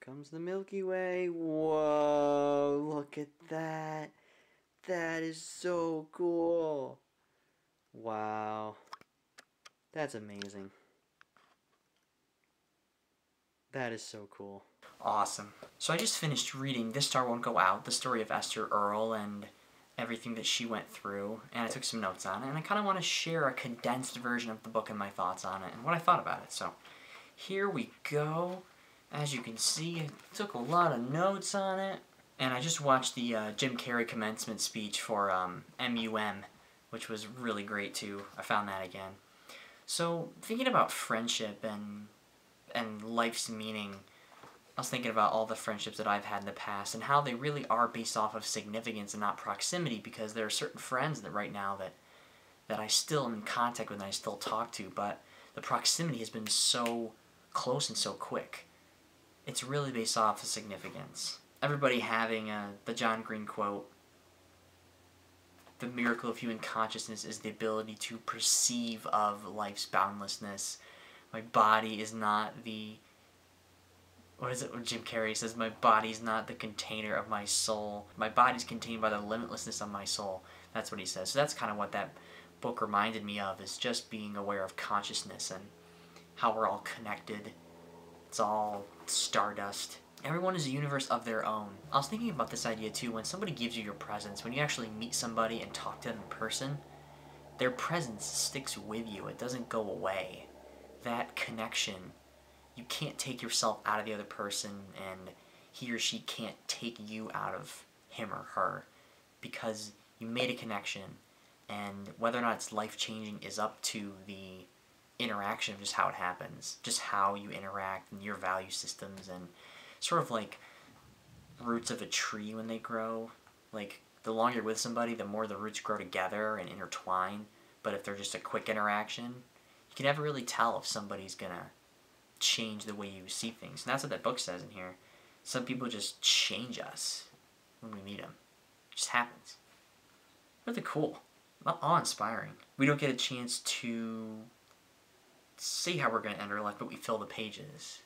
comes the Milky Way. Whoa, look at that. That is so cool. Wow. That's amazing. That is so cool. Awesome. So I just finished reading This Star Won't Go Out, the story of Esther Earl and everything that she went through, and I took some notes on it, and I kind of want to share a condensed version of the book and my thoughts on it, and what I thought about it. So, here we go. As you can see, I took a lot of notes on it, and I just watched the Jim Carrey commencement speech for MUM, which was really great too. I found that again. So, thinking about friendship and life's meaning, I was thinking about all the friendships that I've had in the past and how they really are based off of significance and not proximity, because there are certain friends that right now that I still am in contact with and I still talk to, but the proximity has been so close and so quick. It's really based off of significance. Everybody having the John Green quote, "The miracle of human consciousness is the ability to perceive of life's boundlessness. My body is not the..." What is it when Jim Carrey says, "My body's not the container of my soul. My body's contained by the limitlessness of my soul." That's what he says. So that's kind of what that book reminded me of, is just being aware of consciousness and how we're all connected. It's all stardust. Everyone is a universe of their own. I was thinking about this idea too, when somebody gives you your presence, when you actually meet somebody and talk to them in person, their presence sticks with you. It doesn't go away. That connection, you can't take yourself out of the other person, and he or she can't take you out of him or her, because you made a connection, and whether or not it's life-changing is up to the interaction of just how it happens, just how you interact and your value systems, and sort of like roots of a tree when they grow. Like, the longer you're with somebody, the more the roots grow together and intertwine, but if they're just a quick interaction, you can never really tell if somebody's gonna change the way you see things. And that's what that book says in here. Some people just change us when we meet them. It just happens. Really cool. Awe-inspiring. We don't get a chance to see how we're going to end our life, but we fill the pages.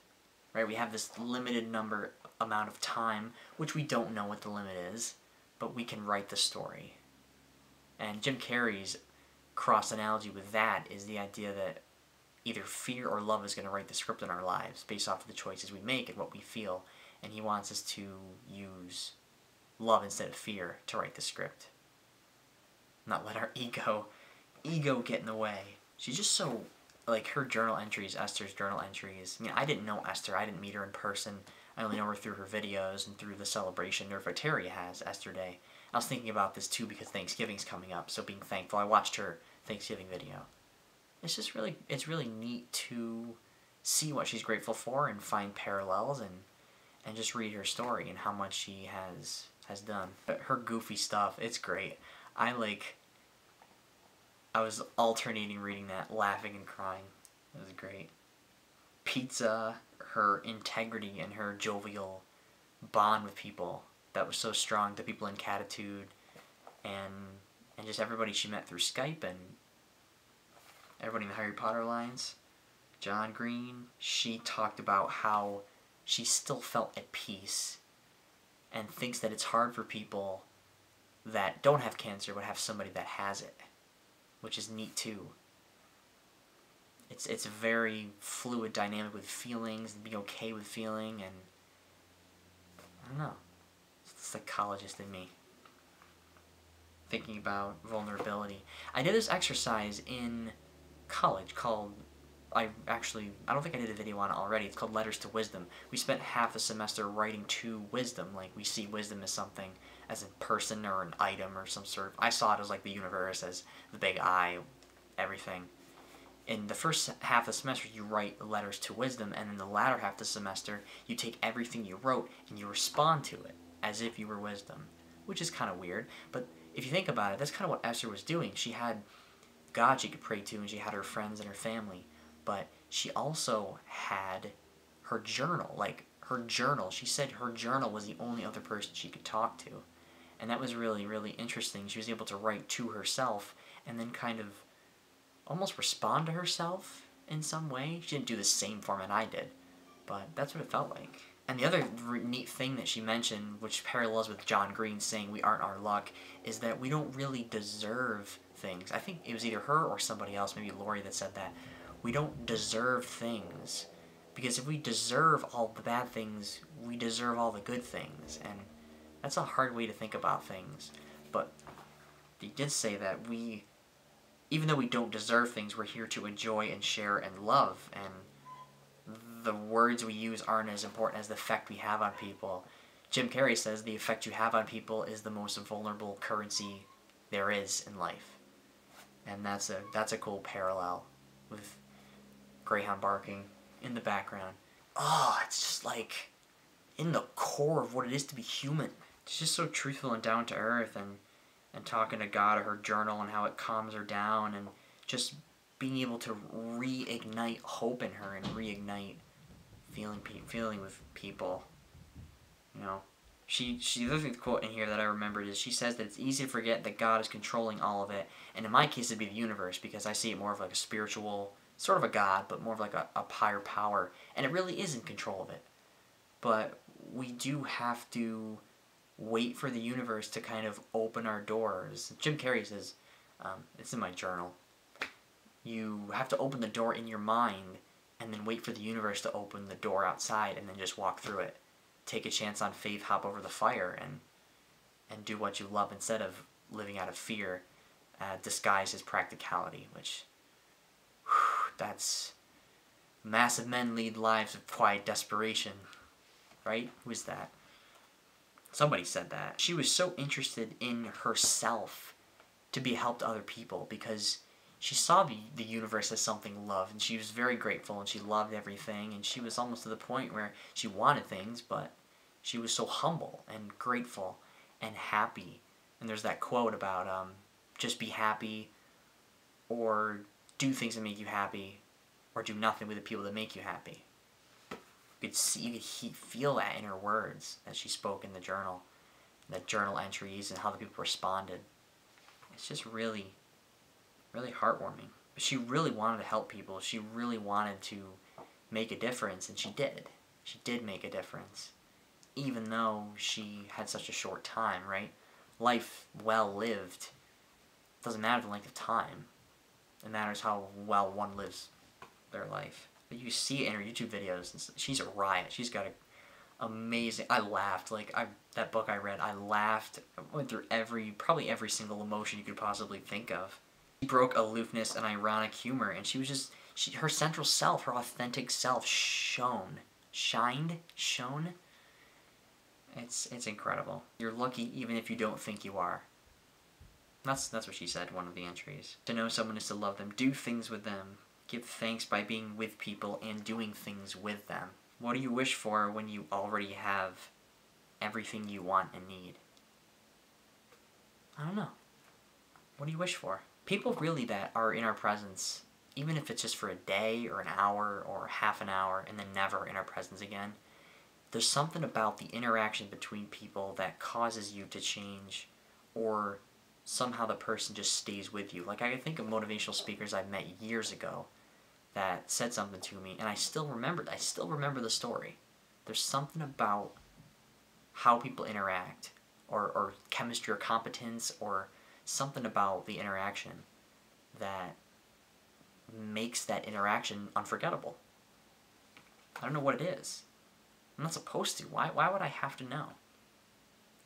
Right? We have this limited amount of time, which we don't know what the limit is, but we can write the story. And Jim Carrey's cross analogy with that is the idea that either fear or love is going to write the script in our lives based off of the choices we make and what we feel. And he wants us to use love instead of fear to write the script. Not let our ego get in the way. She's just so, like, her journal entries, Esther's journal entries. I mean, I didn't know Esther. I didn't meet her in person. I only know her through her videos and through the celebration Nerfataria has, Esther Day. I was thinking about this too because Thanksgiving's coming up, so being thankful. I watched her Thanksgiving video. It's just really, it's really neat to see what she's grateful for and find parallels and just read her story and how much she has done. But her goofy stuff, it's great. I was alternating reading that, laughing and crying. It was great. Pizza, her integrity and her jovial bond with people that was so strong, the people in Catitude and just everybody she met through Skype and everybody in the Harry Potter lines. John Green, she talked about how she still felt at peace and thinks that it's hard for people that don't have cancer but have somebody that has it, which is neat too. It's a very fluid dynamic with feelings and being okay with feeling, and I don't know, it's the psychologist in me thinking about vulnerability. I did this exercise in college called, I don't think I did a video on it already, it's called Letters to Wisdom. We spent half the semester writing to wisdom, like we see wisdom as something, as a person or an item or some sort of, I saw it as like the universe, as the big I, everything. In the first half of the semester you write letters to wisdom, and in the latter half of the semester you take everything you wrote and you respond to it as if you were wisdom, which is kind of weird, but if you think about it, that's kind of what Esther was doing. She had God she could pray to, and she had her friends and her family, but she also had her journal. Like, her journal, she said her journal was the only other person she could talk to, and that was really, really interesting. She was able to write to herself and then kind of almost respond to herself in some way. She didn't do the same format I did, but that's what it felt like. And the other neat thing that she mentioned, which parallels with John Green saying we aren't our luck, is that we don't really deserve things. I think it was either her or somebody else, maybe Lori, that said that. We don't deserve things. Because if we deserve all the bad things, we deserve all the good things. And that's a hard way to think about things. But he did say that even though we don't deserve things, we're here to enjoy and share and love. And the words we use aren't as important as the effect we have on people. Jim Carrey says the effect you have on people is the most vulnerable currency there is in life. And that's a cool parallel with Greyhound barking in the background. Oh, it's just like in the core of what it is to be human. It's just so truthful and down to earth, and talking to God or her journal and how it calms her down, and just being able to reignite hope in her and reignite feeling with people. You know, the other quote in here that I remembered is she says that it's easy to forget that God is controlling all of it, and in my case it'd be the universe, because I see it more of like a spiritual, sort of a God, but more of like a higher power, and it really is in control of it. But we do have to wait for the universe to kind of open our doors. Jim Carrey says, it's in my journal, you have to open the door in your mind and then wait for the universe to open the door outside and then just walk through it. Take a chance on faith, hop over the fire, and do what you love instead of living out of fear, disguised as practicality, which, that's... Massive men lead lives of quiet desperation. Right? Who is that? Somebody said that. She was so interested in herself to be a help to other people because she saw the universe as something loved, and she was very grateful, and she loved everything, and she was almost to the point where she wanted things, but she was so humble and grateful and happy. And there's that quote about just be happy, or do things that make you happy, or do nothing with the people that make you happy. You could feel that in her words that she spoke in the journal, the journal entries, and how the people responded. It's just really, really heartwarming. But she really wanted to help people. She really wanted to make a difference, and she did. She did make a difference, even though she had such a short time, right? Life well lived doesn't matter the length of time. It matters how well one lives their life. But you see it in her YouTube videos, and she's a riot. She's got a amazing... I laughed. Like, that book I read, I laughed. I went through probably every single emotion you could possibly think of. She broke aloofness and ironic humor, and she was just... her central self, her authentic self shone. It's incredible. You're lucky even if you don't think you are. That's what she said in one of the entries. To know someone is to love them. Do things with them. Give thanks by being with people and doing things with them. What do you wish for when you already have everything you want and need? I don't know. What do you wish for? People really that are in our presence, even if it's just for a day or an hour or half an hour and then never in our presence again, there's something about the interaction between people that causes you to change, or somehow the person just stays with you. Like, I can think of motivational speakers I've met years ago that said something to me, and I still remember the story. There's something about how people interact, or chemistry or competence, or something about the interaction that makes that interaction unforgettable. I don't know what it is. I'm not supposed to. Why would I have to know?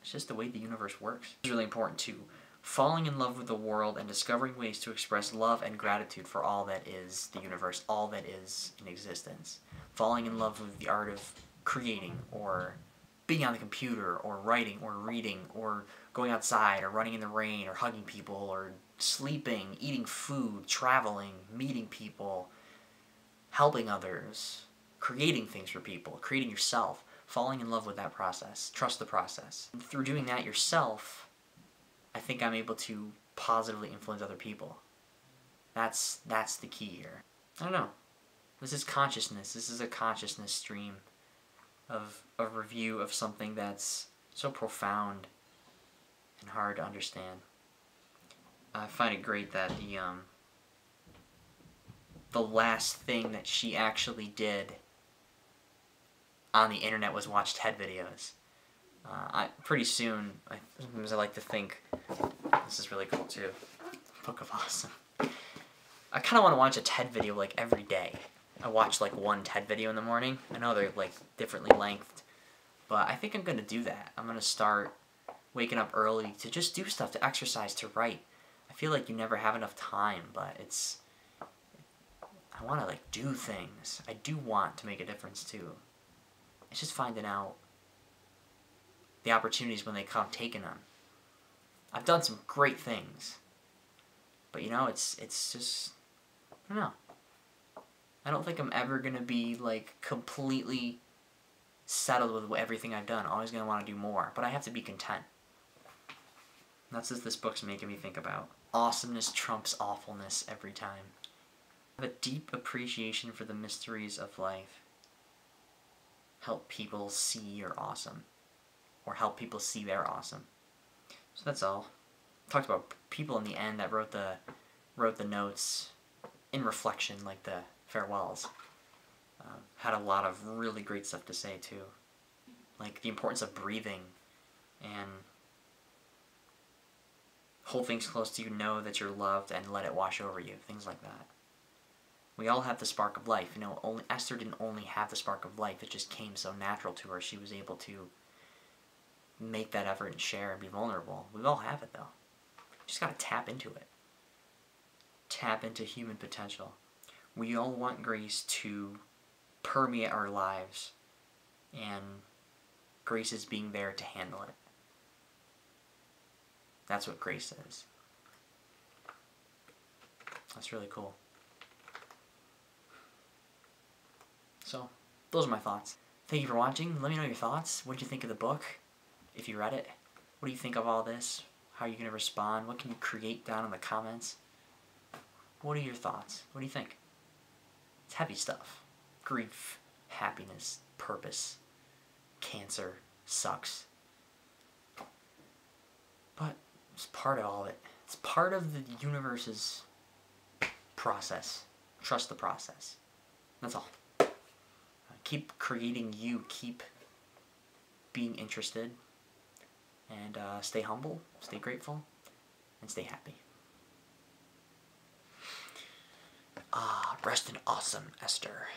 It's just the way the universe works. It's really important too. Falling in love with the world and discovering ways to express love and gratitude for all that is the universe, all that is in existence. Falling in love with the art of creating, or being on the computer, or writing, or reading, or going outside, or running in the rain, or hugging people, or sleeping, eating food, traveling, meeting people, helping others, creating things for people, creating yourself, falling in love with that process. Trust the process. And through doing that yourself, I think I'm able to positively influence other people. That's the key here. I don't know. This is consciousness. This is a consciousness stream of a review of something that's so profound and hard to understand. I find it great that the last thing that she actually did on the internet was watch TED videos. Pretty soon, sometimes I like to think, this is really cool too, Book of Awesome. I kind of want to watch a TED video like every day. I watch like one TED video in the morning. I know they're like differently lengthed, but I think I'm going to do that. I'm going to start waking up early to just do stuff, to exercise, to write. I feel like you never have enough time, but I want to like do things. I do want to make a difference too. It's just finding out the opportunities when they come, taking them. I've done some great things, but you know, it's just, I don't know. I don't think I'm ever going to be like completely settled with everything I've done. I'm always going to want to do more, but I have to be content. And that's what this book's making me think about. Awesomeness trumps awfulness every time. I have a deep appreciation for the mysteries of life. Help people see you're awesome. Or help people see they're awesome. So that's all. Talked about people in the end that wrote the notes in reflection, like the farewells. Had a lot of really great stuff to say too. Like the importance of breathing and hold things close to you, know that you're loved, and let it wash over you. Things like that. We all have the spark of life. You know, Esther didn't only have the spark of life, it just came so natural to her. She was able to make that effort and share and be vulnerable. We all have it though. You just gotta tap into it. Tap into human potential. We all want grace to permeate our lives, and grace is being there to handle it. That's what grace is. That's really cool. So, those are my thoughts. Thank you for watching. Let me know your thoughts. What did you think of the book? If you read it, what do you think of all this? How are you going to respond? What can you create down in the comments? What are your thoughts? What do you think? It's heavy stuff. Grief, happiness, purpose, cancer, sucks. But it's part of all of it. It's part of the universe's process. Trust the process. That's all. Keep creating you. Keep being interested. And stay humble, stay grateful, and stay happy. Rest in awesome, Esther.